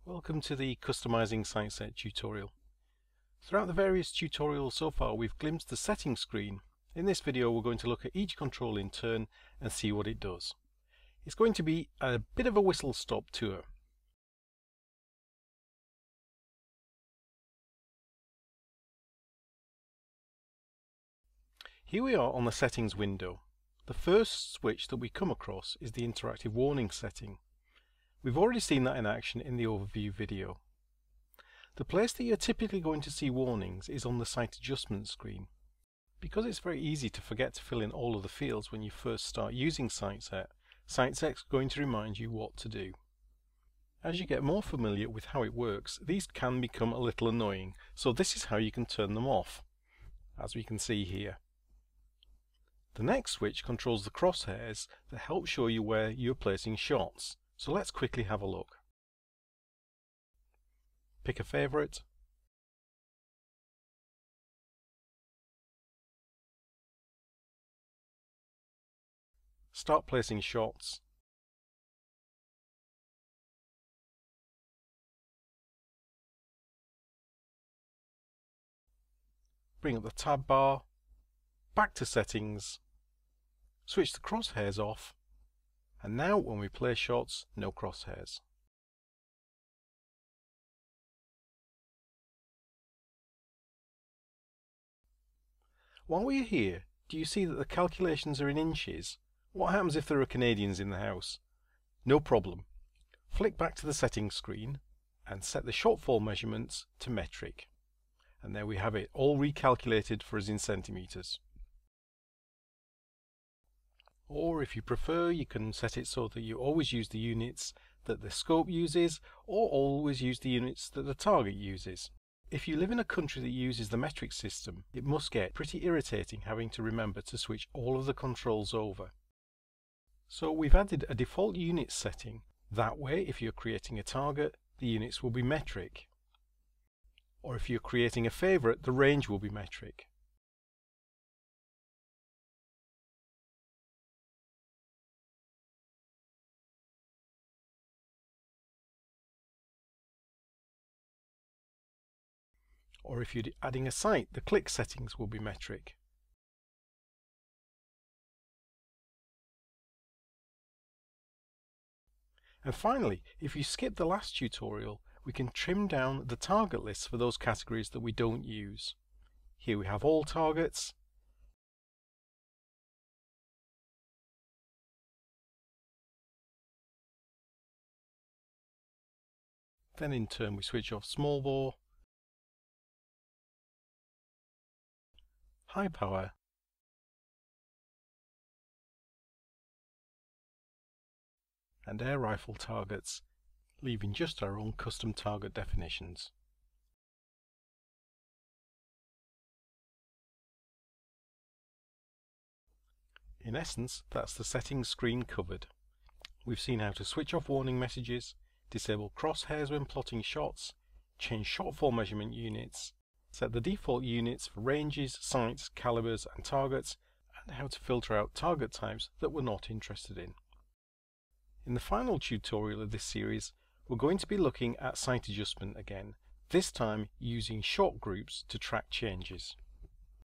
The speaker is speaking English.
Welcome to the Customizing SightSet tutorial. Throughout the various tutorials so far we've glimpsed the settings screen. In this video we're going to look at each control in turn and see what it does. It's going to be a bit of a whistle-stop tour. Here we are on the settings window. The first switch that we come across is the interactive warning setting. We've already seen that in action in the overview video. The place that you're typically going to see warnings is on the site adjustment screen. Because it's very easy to forget to fill in all of the fields when you first start using SightSet, SightSet's going to remind you what to do. As you get more familiar with how it works, these can become a little annoying, so this is how you can turn them off, as we can see here. The next switch controls the crosshairs that help show you where you're placing shots. So let's quickly have a look. Pick a favourite. Start placing shots. Bring up the tab bar. Back to settings. Switch the crosshairs off. And now when we play shots, no crosshairs. While we're here, do you see that the calculations are in inches? What happens if there are Canadians in the house? No problem. Flick back to the settings screen and set the shortfall measurements to metric. And there we have it, all recalculated for us in centimetres. Or if you prefer, you can set it so that you always use the units that the scope uses, or always use the units that the target uses. If you live in a country that uses the metric system, it must get pretty irritating having to remember to switch all of the controls over. So we've added a default unit setting. That way, if you're creating a target, the units will be metric. Or if you're creating a favourite, the range will be metric. Or if you're adding a sight, the click settings will be metric. And finally, if you skip the last tutorial, we can trim down the target list for those categories that we don't use. Here we have all targets. Then in turn we switch off small bore, high power, and air rifle targets, leaving just our own custom target definitions. In essence, that's the settings screen covered. We've seen how to switch off warning messages, disable crosshairs when plotting shots, change shortfall measurement units, set the default units for ranges, sights, calibers and targets, and how to filter out target types that we're not interested in. In the final tutorial of this series, we're going to be looking at sight adjustment again, this time using shot groups to track changes.